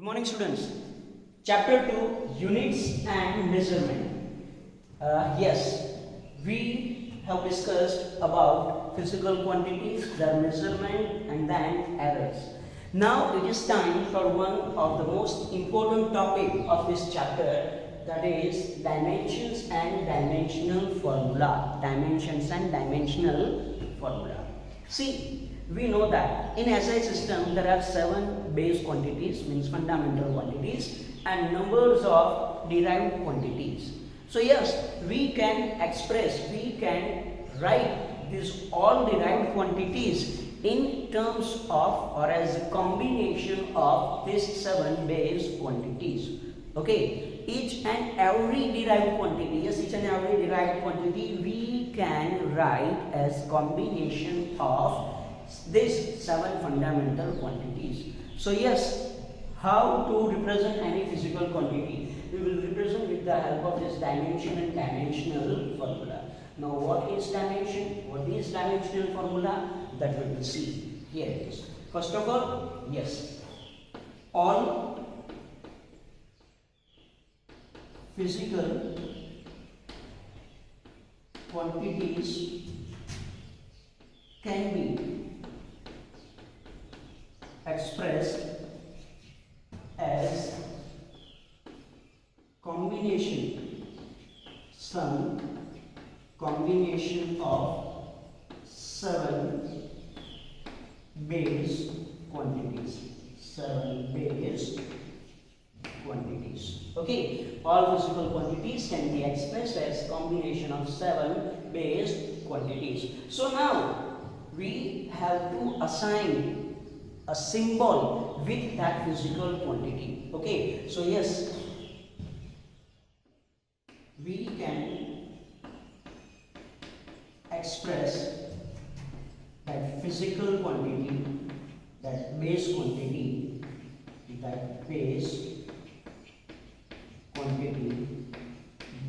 Good morning, students. Chapter 2, Units and Measurement. Yes, we have discussed about physical quantities, their measurement and then errors. Now it is time for one of the most important topic of this chapter, that is dimensions and dimensional formula. Dimensions and dimensional formula. See, we know that in SI system there are 7 base quantities, means fundamental quantities, and numbers of derived quantities. So yes, we can write these all derived quantities in terms of or as a combination of these 7 base quantities. Okay, each and every derived quantity, we can write as combination of these 7 fundamental quantities. So yes, how to represent any physical quantity? We will represent with the help of this dimension and dimensional formula. Now what is dimension? What is dimensional formula? That we will see. Here it is. First of all, yes, all physical quantities can be expressed as some combination of 7 base quantities. 7 base quantities. Okay, all physical quantities can be expressed as combination of 7 base quantities. So now we have to assign a symbol with that physical quantity. Okay, so yes, we can express that physical quantity, that base quantity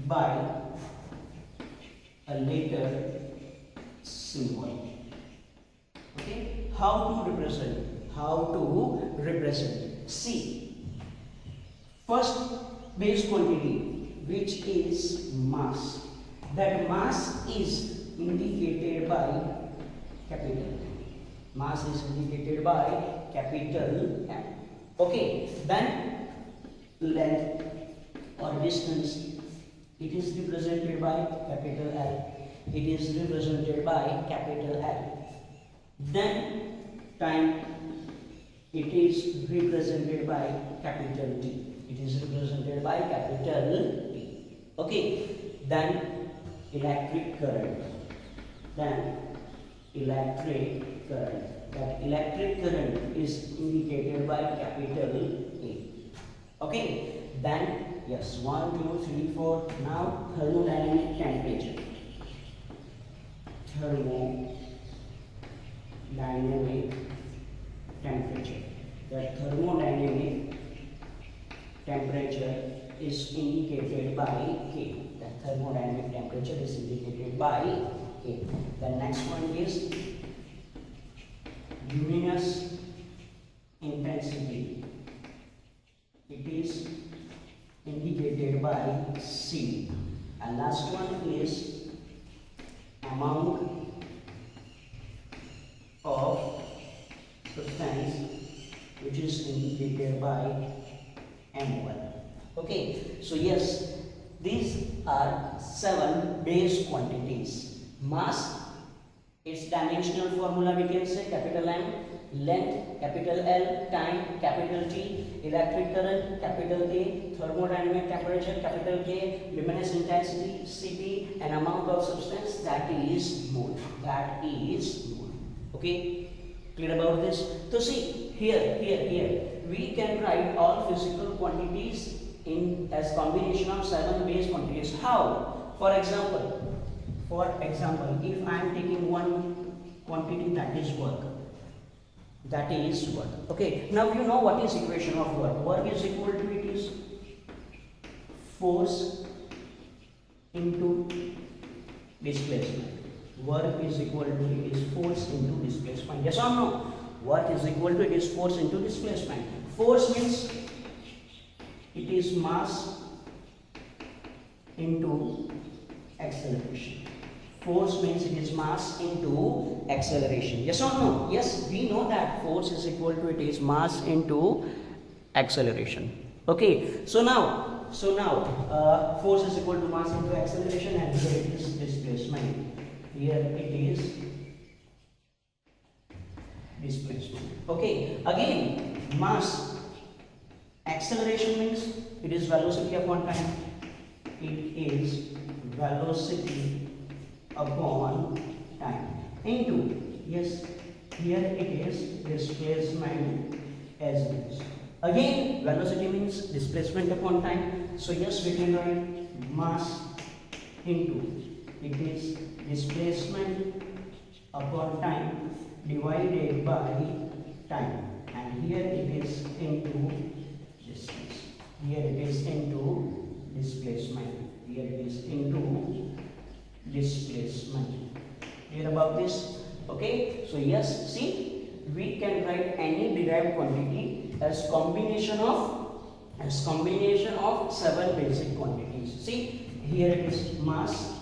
by a letter symbol. Okay, how to represent? See, first base quantity, which is mass. That mass is indicated by capital. Mass is indicated by capital M. Okay, then length or distance, it is represented by capital L. It is represented by capital L. Then time, it is represented by capital T. It is represented by capital T. Okay, then electric current. That electric current is indicated by capital A. Okay, then yes, 1, 2, 3, 4. Now thermodynamic temperature. That thermodynamic temperature is indicated by K. That thermodynamic temperature is indicated by K. The next one is luminous intensity. It is indicated by C. And last one is amount of substance, which is indicated by M1. Okay, so yes, these are 7 base quantities. Mass, its dimensional formula we can say capital M, length capital L, time capital T, electric current capital A, thermodynamic temperature capital K, luminous intensity Cp, and amount of substance, that is mole. Okay, clear about this? So see, here we can write all physical quantities in as combination of 7 base quantities. How? For example, if I am taking one quantity, that is work. Okay, now you know what is equation of work. Work is equal to, it is force into displacement. Work is equal to, it is force into displacement. Yes or no? Work is equal to, it is force into displacement. Force means is mass into acceleration. Force means it is mass into acceleration. Yes or no? Yes, we know that force is equal to it is mass into acceleration. Okay, so now force is equal to mass into acceleration, and here it is displacement. Here it is displacement. Okay, again mass, acceleration means it is velocity upon time. It is velocity upon time into, yes, here it is displacement as means. Again velocity means displacement upon time, so yes, we can write mass into, it is displacement upon time divided by time, and here it is into distance. Here it is into displacement. Here it is into displacement. Clear about this? Okay, so yes, see, we can write any derived quantity as combination of 7 basic quantities. See, here it is mass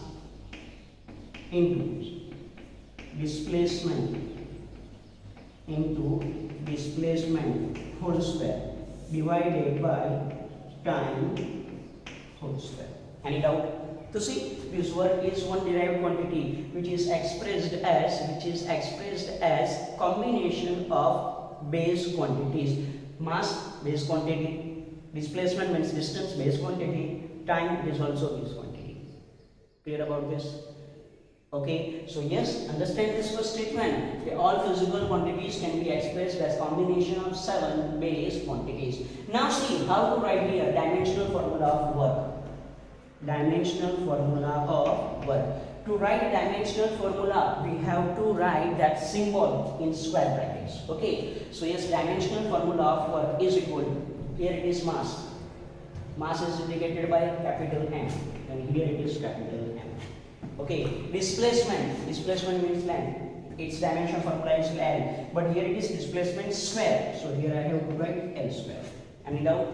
into displacement whole square divided by time whole square. Any doubt? So see, this work is one derived quantity which is expressed as combination of base quantities. Mass, base quantity; displacement means distance, base quantity; time is also base quantity. Clear about this? Okay, so yes, understand this first statement. All physical quantities can be expressed as combination of 7 base quantities. Now see how to write here dimensional formula of work. Dimensional formula of work. To write dimensional formula, we have to write that symbol in square brackets. Okay, so yes, dimensional formula of work is equal to, here it is mass. Mass is indicated by capital M, and here it is capital M. Okay, displacement means length. Its dimension formula is L, but here it is displacement square, so here I have to write L square. Any doubt?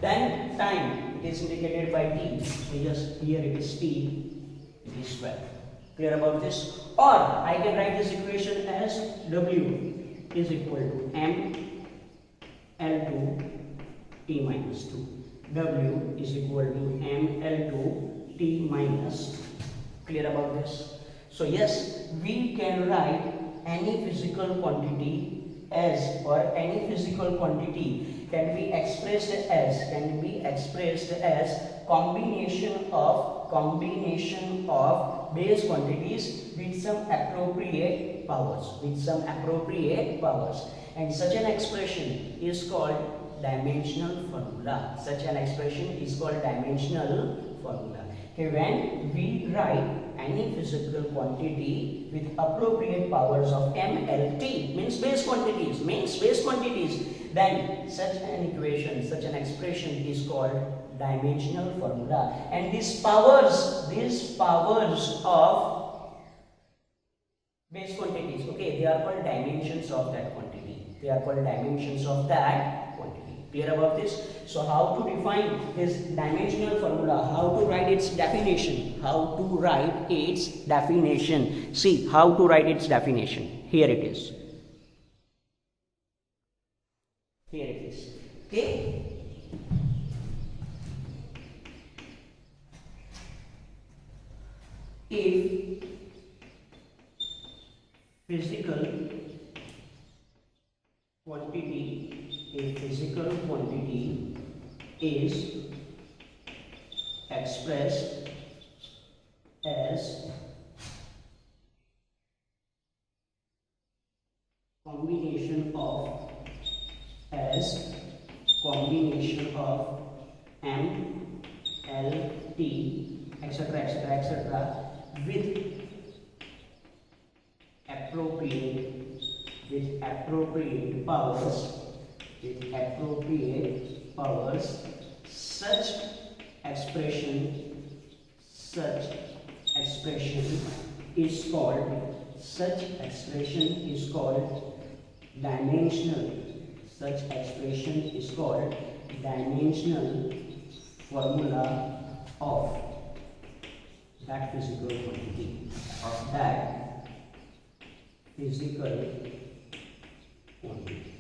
Then time, it is indicated by T, so just here it is T, it is square. Clear about this? Or I can write this equation as W is equal to M L2 T minus 2. W is equal to M L2 T minus 2. Clear about this? So yes, we can write any physical quantity as, or any physical quantity can be expressed as combination of base quantities with some appropriate powers, and such an expression is called dimensional formula. Okay, when we write any physical quantity with appropriate powers of M, L, T, means base quantities, then such an expression is called dimensional formula. And these powers of base quantities, okay, they are called dimensions of that quantity. Clear about this? So how to define this dimensional formula? How to write its definition? See how to write its definition. Here it is. Okay. If physical quantity is expressed as combination of M, L, T, etc. with appropriate powers, such expression is called dimensional. Such expression is called dimensional formula of that physical quantity, of that physical quantity.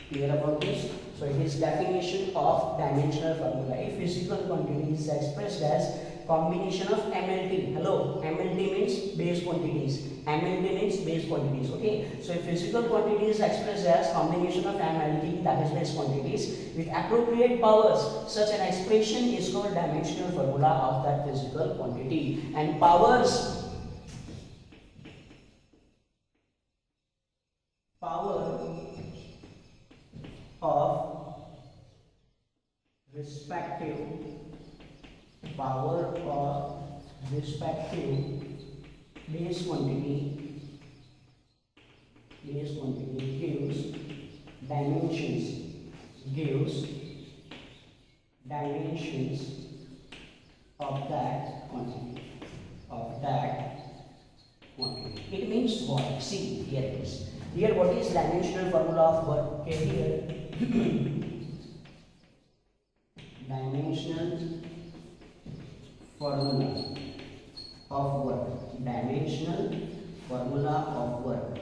Clear about this? So it is definition of dimensional formula. A physical quantity is expressed as combination of MLT. Hello, MLT means base quantities. MLT means base quantities. Okay, so a physical quantity is expressed as combination of MLT, that is base quantities, with appropriate powers. Such an expression is called dimensional formula of that physical quantity. And powers, power of respective base quantity gives dimensions of that quantity, It means what? See, here it is. Here, what is dimensional formula of work? Okay, here dimensional formula of work. Dimensional formula of work.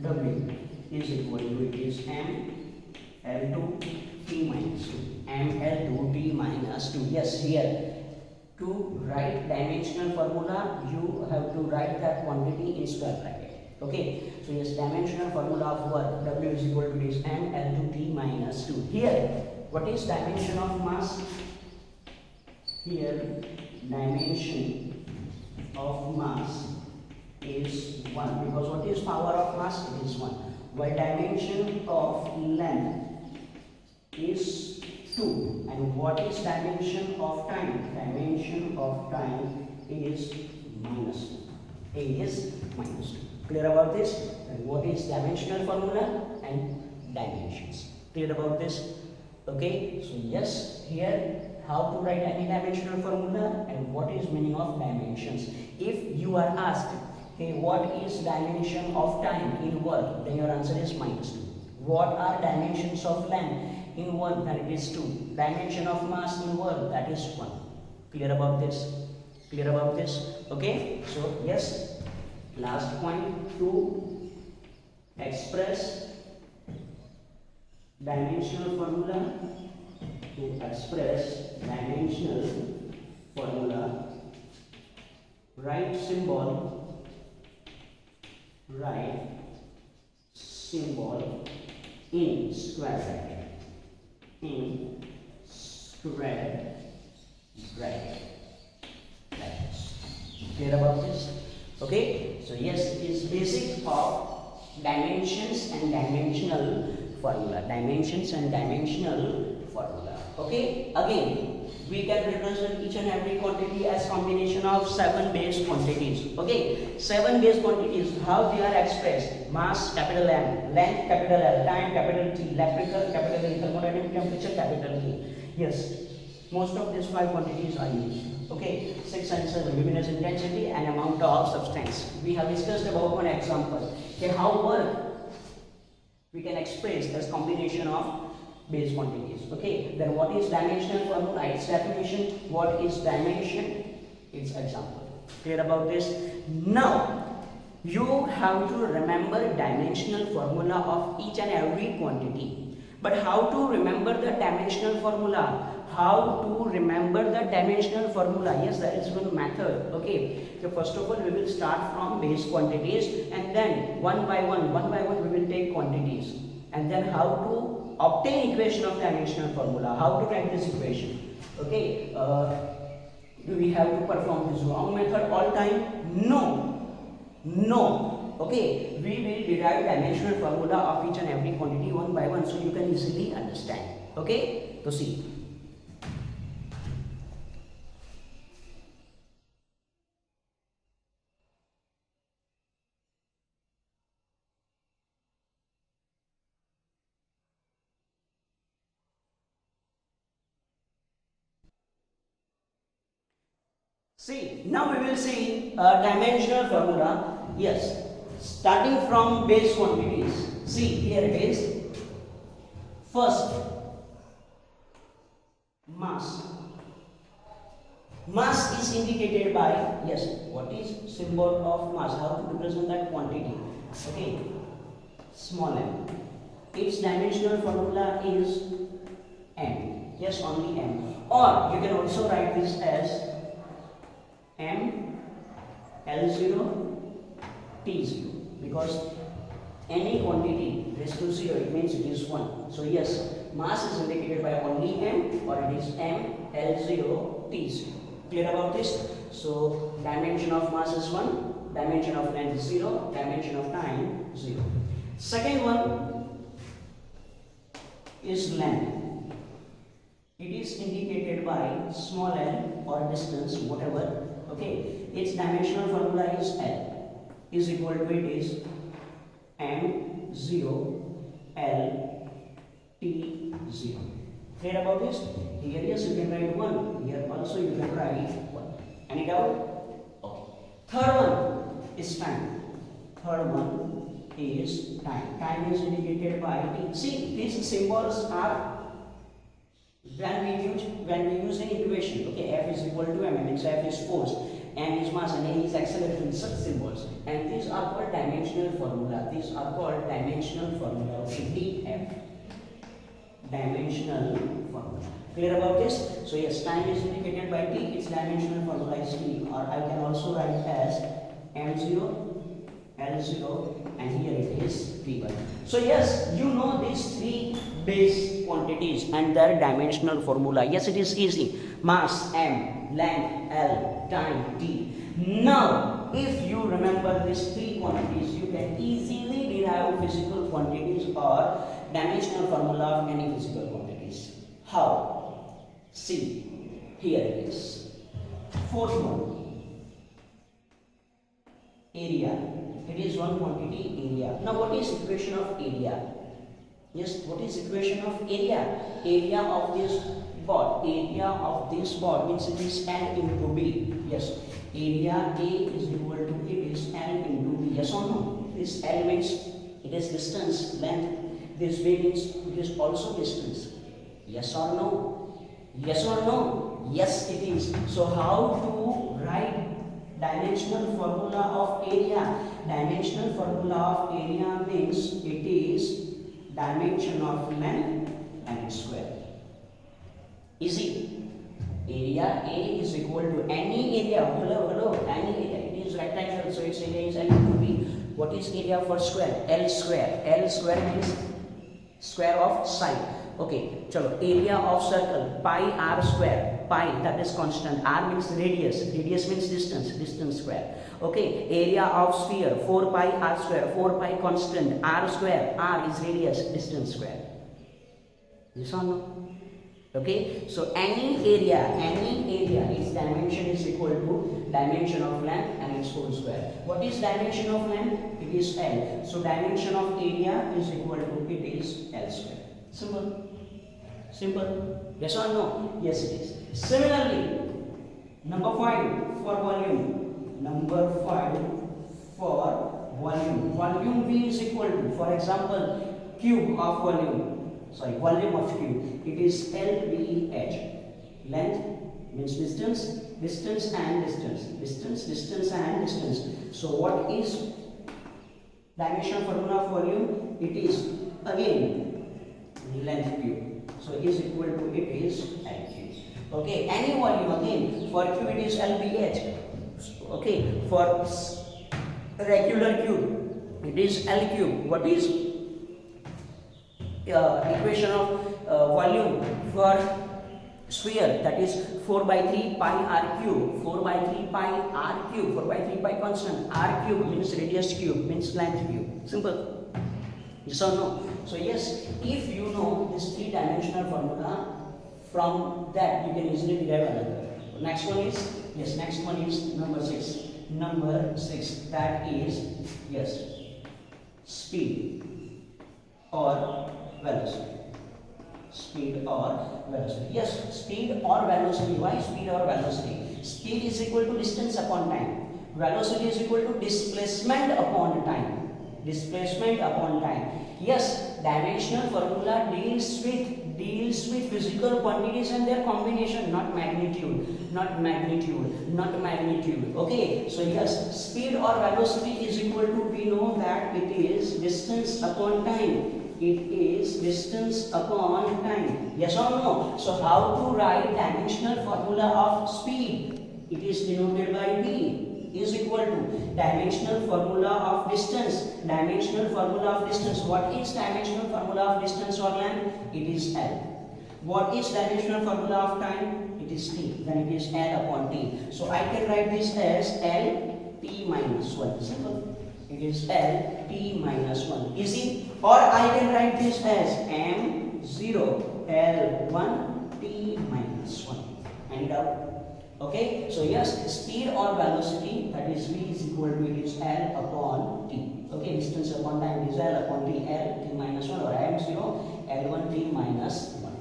W is equal to, it is M L2 T minus 2. M L2 T minus 2. Yes, here to write dimensional formula, you have to write that quantity in square bracket. Okay, so yes, dimensional formula of work, W is equal to this M L2 T minus 2. Here, what is dimension of mass? Here, dimension of mass is 1, because what is power of mass? It is 1. While dimension of length is 2. And what is dimension of time? Dimension of time is minus 2. A is minus 2. Clear about this? And what is dimensional formula and dimensions? Clear about this? Okay, so yes, here how to write any dimensional formula and what is meaning of dimensions. If you are asked, hey, what is dimension of time in work, then your answer is minus 2. What are dimensions of length in work? Then it is 2. Dimension of mass in work, that is 1. Clear about this? Clear about this? Okay, so yes, last point, to express dimensional formula, write symbol in square bracket. Clear about this? Okay, so yes, it is basic of dimensions and dimensional formula. Okay, again, we can represent each and every quantity as combination of 7 base quantities. Okay, 7 base quantities, how they are expressed: mass, capital M; length, capital L; time, capital T; electrical, capital E; thermodynamic temperature, capital K. Yes, most of these 5 quantities are used. Okay, 6 and 7, luminous intensity and amount of substance. We have discussed about one example. Okay, how work we can express as combination of base quantities. Okay, then what is dimensional formula? Its definition. What is dimension? Its example. Clear about this? Now you have to remember dimensional formula of each and every quantity. But how to remember the dimensional formula? Yes, there is one method. Okay, so first of all we will start from base quantities, and then one by one we will take quantities, and then how to obtain equation of dimensional formula, how to write this equation. Okay, do we have to perform this wrong method all time? No. Okay, we will derive dimensional formula of each and every quantity one by one, so you can easily understand. Okay, so see. See, now we will see dimensional formula. Yes, starting from base quantities. See, here it is. First, mass. Mass is indicated by, yes, what is symbol of mass? How to represent that quantity? Okay, small m. Its dimensional formula is m. Yes, only m. Or you can also write this as m L0 T0, because any quantity raised to 0, it means it is 1. So yes, mass is indicated by only m, or it is m L0 T0. Clear about this? So dimension of mass is 1, dimension of length is 0, dimension of time 0. Second one is length. It is indicated by small l or distance, whatever. Okay, its dimensional formula is L is equal to, it is m0 L T0. Clear about this? Here yes, you can write 1. Here also you can write 1. Any doubt? Okay. Third one is time. Third one is time. Time is indicated by T. See, these symbols are when we use an equation. Okay, F is equal to m, means F is force, m is mass, and a is acceleration. Such symbols, and these are called dimensional formula. These are called dimensional formula. Okay, df, dimensional formula. Clear about this? So yes, time is indicated by t. Its dimensional formula is t, or I can also write as m0 L0, and here it is T1. So yes, you know these three base quantities and their dimensional formula. Yes, it is easy. Mass m, length L, time T. Now, if you remember these three quantities, you can easily derive physical quantities or dimensional formula of any physical quantities. How? See, here it is. Fourth one, area. It is one quantity, area. Now what is equation of area? Yes, what is equation of area? Area of this board. Area of this board means it is L into B. Yes, area A is equal to, it is L into B. Yes or no? This L means it is distance, length. This B means it is also distance. Yes or no? Yes or no? Yes, it is. So how to write dimensional formula of area? Dimensional formula of area means it is dimension of length and its square. Easy. Area A is equal to any area. Hello, any area. It is rectangle, so its area is L into B. What is area for square? L square. L square means square of side. Okay, chalo. Area of circle, pi r square. Pi, that is constant. R means radius. Radius means distance. Distance square. Okay, area of sphere, 4 pi r square. 4 pi constant. R square. R is radius. Distance square. Yes or no? Okay, so any area, its dimension is equal to dimension of length and its whole square. What is dimension of length? It is L. So dimension of area is equal to, it is L square. Simple. Simple. Yes or no? Yes, it is. Similarly, number 5 for volume. Number 5 for volume. Volume V is equal to, for example, cube of volume. Sorry, volume of cube. It is LVH. Length means distance, distance and distance, distance, distance and distance. So what is dimension formula of volume? It is again length cube. So is equal to, it is L cube. Okay, any volume again for cube it is LVH. Okay, for regular cube it is L cube. What is equation of volume for sphere? That is 4 by 3 pi r cube. 4 by 3 pi r cube. 4 by 3 pi constant. R cube means radius cube, means length cube. Simple. Yes or no? So yes, if you know this 3-dimensional formula, from that you can easily derive another. Next one is, yes, next one is number 6. Number 6, that is, yes, speed or velocity. Speed or velocity. Yes, speed or velocity. Why speed or velocity? Speed is equal to distance upon time. Velocity is equal to displacement upon time. Displacement upon time. Yes, dimensional formula deals with deals with physical quantities and their combination, not magnitude, not magnitude, not magnitude. Okay, so yes, speed or velocity is equal to, we know that it is distance upon time. It is distance upon time. Yes or no? So how to write dimensional formula of speed? It is denoted by V is equal to dimensional formula of distance. Dimensional formula of distance. What is dimensional formula of distance or length? It is L. What is dimensional formula of time? It is T. Then it is L upon T. So I can write this as L T minus 1. Simple. It is L T minus 1. Easy. Or I can write this as M0 L1 T minus 1. Any doubt? Okay, so yes, speed or velocity, that is V is equal to, it is L upon T. Okay, distance upon time is L upon T, L T minus 1, or M0 L1 T minus 1.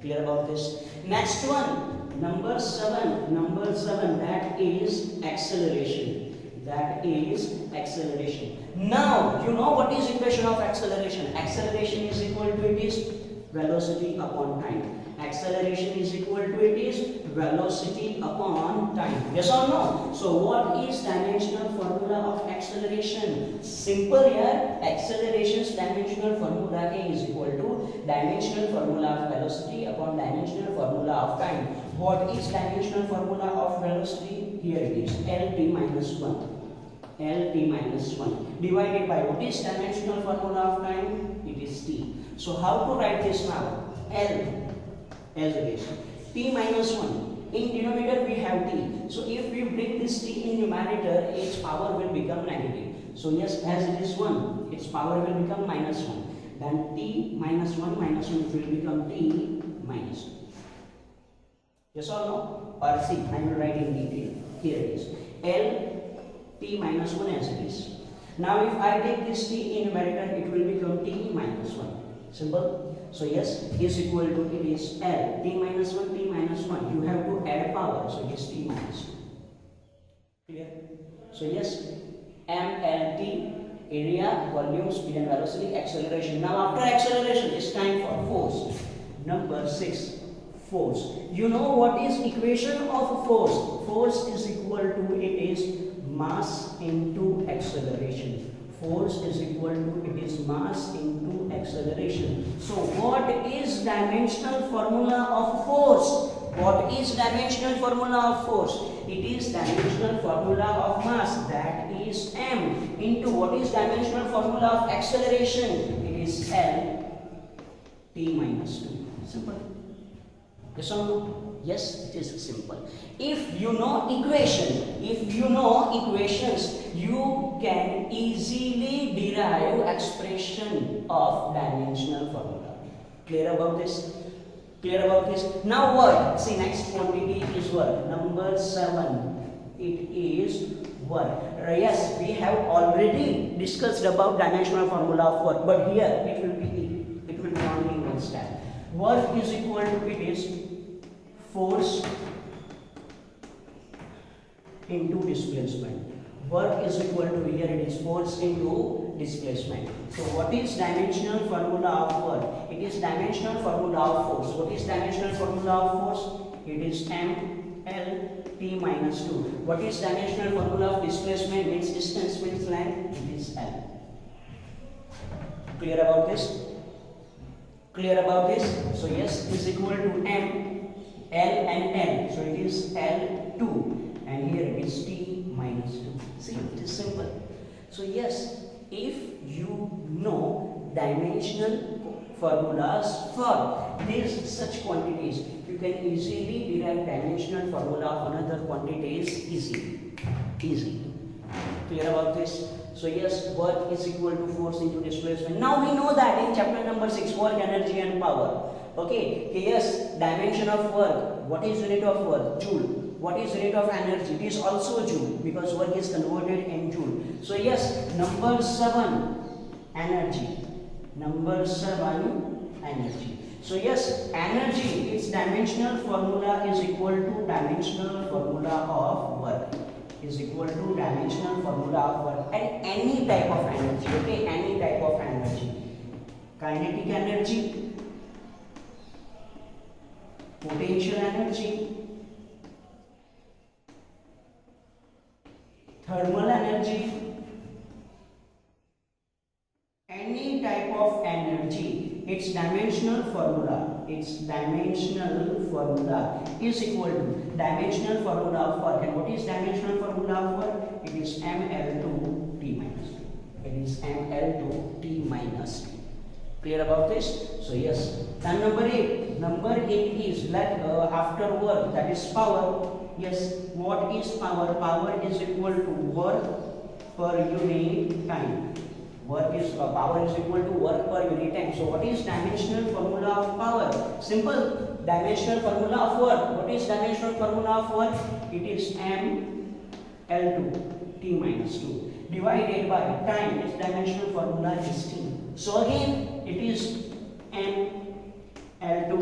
Clear about this? Next one, number 7, that is acceleration. That is acceleration. Now, you know what is equation of acceleration? Acceleration is equal to, it is velocity upon time. Acceleration is equal to, it is velocity upon time. Yes or no? So what is dimensional formula of acceleration? Simple here. Acceleration's dimensional formula is equal to dimensional formula of velocity upon dimensional formula of time. What is dimensional formula of velocity? Here it is Lt minus 1. Lt minus 1 divided by what is dimensional formula of time? It is T. So how to write this now? L as it is. T minus 1. In denominator we have T. So if we bring this T in numerator, its power will become negative. So yes, as it is 1, its power will become minus 1. Then T minus 1 will become T minus 2. Yes or no? Or see, I will write in detail. Here it is. L T minus 1 as it is. Now if I take this T in numerator, it will become T minus 1. Simple. So yes, is equal to, it is L T minus 1 T minus 1. You have to add power, so it is T minus 2. Clear? So yes, MLT, area, volume, speed and velocity, acceleration. Now after acceleration, it's time for force. Number 6, force. You know what is equation of force? Force is equal to, it is mass into acceleration. Force is equal to, it is mass into acceleration. So what is dimensional formula of force? What is dimensional formula of force? It is dimensional formula of mass, that is m, into what is dimensional formula of acceleration? It is L T minus 2. Simple. Yes or no? Yes, it is simple. If you know equations, you can easily derive expression of dimensional formula. Clear about this? Clear about this? Now work. See, next quantity is work. Number 7. It is work. Yes, we have already discussed about dimensional formula of work, but here it will be only one step. Work is equal to, it is force into displacement. Work is equal to, here it is force into displacement. So what is dimensional formula of work? It is dimensional formula of force. What is dimensional formula of force? It is m L T minus 2. What is dimensional formula of displacement? Means distance, means length. It is L. Clear about this? Clear about this? So yes, is equal to m L and L. So it is L2 and here it is T minus 2. See, it is simple. So yes, if you know dimensional formulas for these such quantities, you can easily derive dimensional formula of another quantities easily. Clear about this? So yes, work is equal to force into displacement. Now we know that in chapter number 6, work, energy and power. Okay, yes, dimension of work. What is unit of work? Joule. What is unit of energy? It is also joule, because work is converted in joule. So yes, number 7, energy. Number 7, energy. So yes, energy, its dimensional formula is equal to dimensional formula of work. Is equal to dimensional formula of work, and any type of energy. Okay, any type of energy. Kinetic energy, potential energy, thermal energy, any type of energy, its dimensional formula is equal to dimensional formula for, and what is dimensional formula for? It is ml2t minus 2. It is ml2t minus 2. Clear about this? So yes. And number 8. Number 8 is like after work, that is power. Yes. What is power? Power is equal to work per unit time. Power is equal to work per unit time. So what is dimensional formula of power? Simple. Dimensional formula of work. What is dimensional formula of work? It is ml2 t minus 2 divided by time. Its dimensional formula is t. So again it is ml2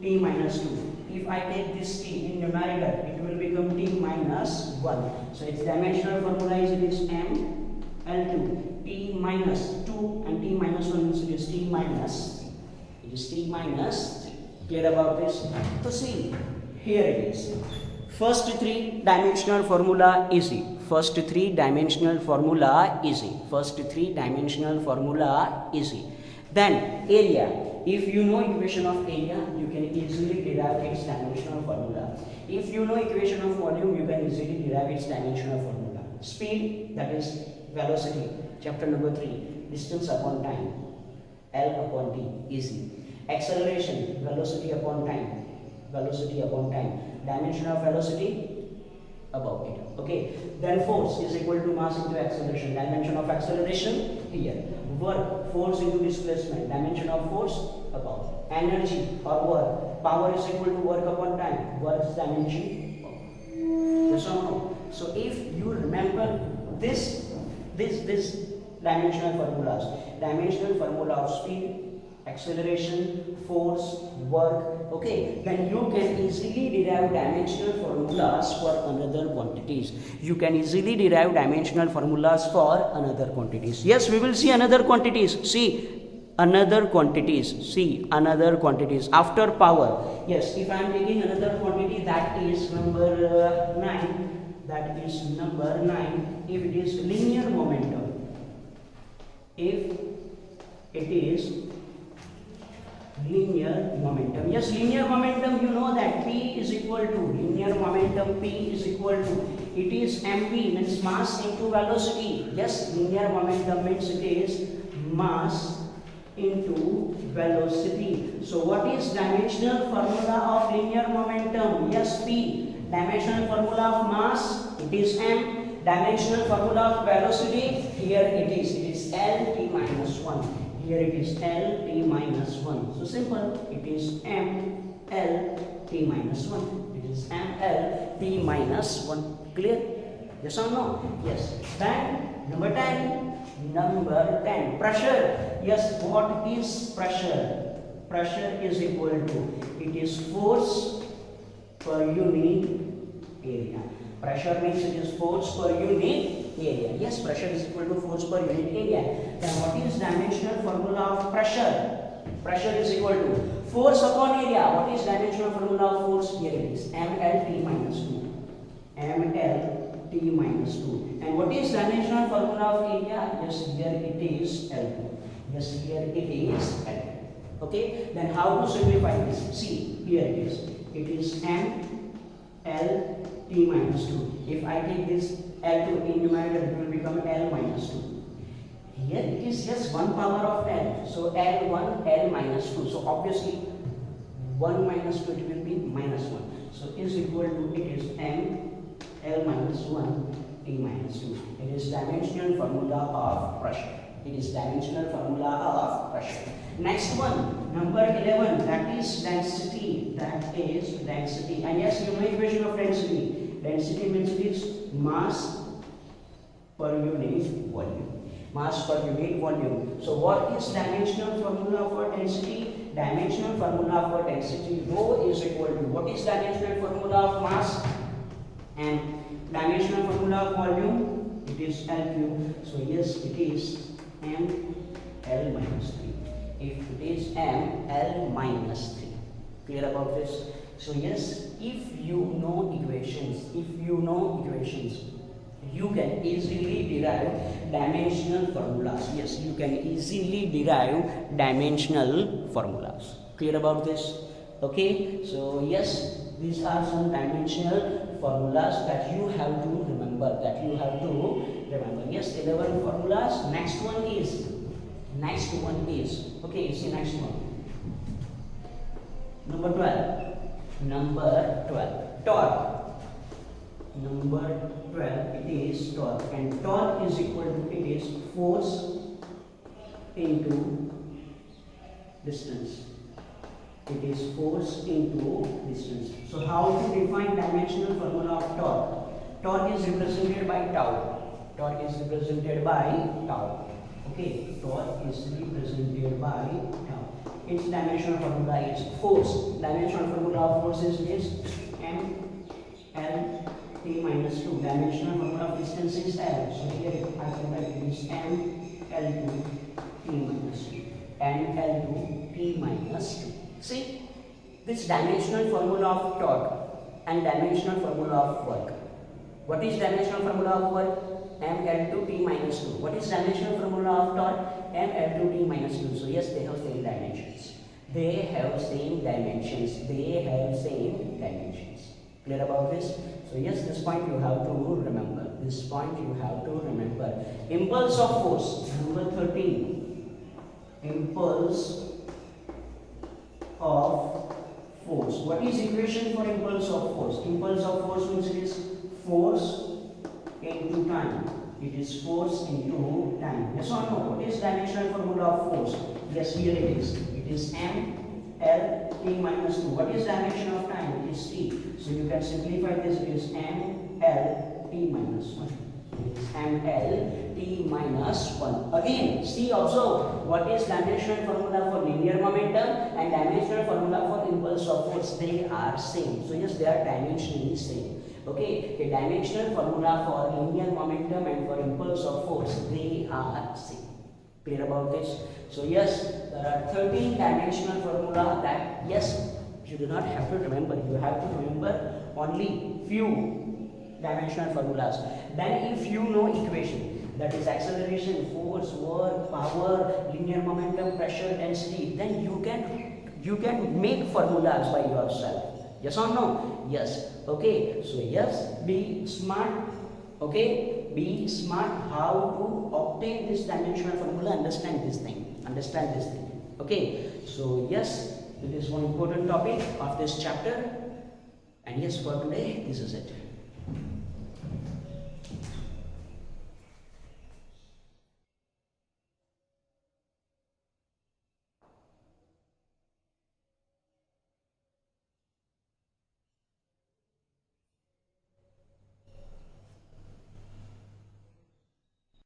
t minus 2. If I take this t in numerical, it will become t minus 1. So its dimensional formula is, it is ml2 t minus 2, and t minus 1 means it is t minus 3. It is t minus 3. Clear about this? So see, here it is. First 3 dimensional formula easy. First 3 dimensional formula easy. First 3 dimensional formula easy. Then area. If you know equation of area, you can easily derive its dimensional formula. If you know equation of volume, you can easily derive its dimensional formula. Speed, that is velocity. Chapter number 3, distance upon time, L upon t, easy. Acceleration, velocity upon time, dimension of velocity, about it. Okay, then force is equal to mass into acceleration, dimension of acceleration here. Work, force into displacement, dimension of force, about. Energy or work, power is equal to work upon time, work's dimension, yes or no? So if you remember this dimensional formula of speed, acceleration, force, work, okay, then you can easily derive dimensional formulas for another quantities. Yes, we will see another quantities. See another quantities after power. Yes, if I am taking another quantity, that is number 9. If it is linear momentum, yes, linear momentum, you know that P is equal to, it is mv, means mass into velocity. Yes, linear momentum means it is mass into velocity. So what is dimensional formula of linear momentum? Yes, P. Dimensional formula of mass, it is m. Dimensional formula of velocity, here it is L t minus 1. Here it is L t minus 1. So simple, it is m L t minus 1. It is m L t minus 1. Clear? Yes or no? Yes. Then number 10. Pressure. Yes, what is pressure? Pressure is equal to, it is force per unit area. Pressure means it is force per unit area. Yes, pressure is equal to force per unit area. Then what is dimensional formula of pressure? Pressure is equal to force upon area. What is dimensional formula of force? Here it is ml t minus 2. ml t minus 2. And what is dimensional formula of area? Yes, here it is L2. Yes, here it is L2. Okay, then how to simplify this? See, here it is. It is ml t minus 2. If I take this L2 in numerator, it will become L minus 2. Here it is just 1 power of L. So L1, L minus 2. So obviously 1 minus 2, it will be minus 1. So is equal to, it is M L minus 1 T minus 2. It is dimensional formula of pressure. Next one, number 11, that is density. And yes, you know equation of density. Density means it is mass per unit volume. So what is dimensional formula for density? Dimensional formula for density, rho is equal to, what is dimensional formula of mass? And dimensional formula of volume, it is L cube. So yes, it is M L minus 3. If it is M L minus 3. Clear about this? So yes, if you know equations, you can easily derive dimensional formulas. Yes, you can easily derive dimensional formulas. Clear about this? Okay, so yes, these are some dimensional formulas that you have to remember. Yes, 11 formulas. Next one is. Okay, see next one. Number 12. Torque. Number 12, it is torque, and torque is equal to, it is force into distance. It is force into distance. So how to define dimensional formula of torque? Torque is represented by tau. Okay, torque is represented by tau. Its dimensional formula is force. Dimensional formula of force is M L T minus 2. Dimensional formula of distance is L. So here I can write it is M L2 T minus 2. M L2 T minus 2. See, this dimensional formula of torque and dimensional formula of work. What is dimensional formula of work? ML2 T minus 2. What is dimensional formula of torque? ML2 T minus 2. So yes, they have same dimensions. Clear about this? So yes, this point you have to remember. Impulse of force. Number 13. Impulse of force. What is equation for impulse of force? Impulse of force means it is force into time. Yes or no? What is dimensional formula of force? Yes, here it is. It is M L T minus 2. What is dimension of time? It is T. So you can simplify this. It is M L T minus 1. It is M L T minus 1. Again, see, observe what is dimensional formula for linear momentum and dimensional formula for impulse of force. They are same. So yes, they are dimensionally same. Okay, a dimensional formula for linear momentum and for impulse of force, they are same. Clear about this? So yes, there are 13 dimensional formula that yes, you do not have to remember. You have to remember only few dimensional formulas. Then if you know equation, that is acceleration, force, work, power, linear momentum, pressure, density, then you can make formulas by yourself. Yes or no? Yes. Okay. So yes, be smart. Okay. Be smart how to obtain this dimensional formula. Understand this thing. Okay. So yes, it is one important topic of this chapter. And yes, for today, this is it.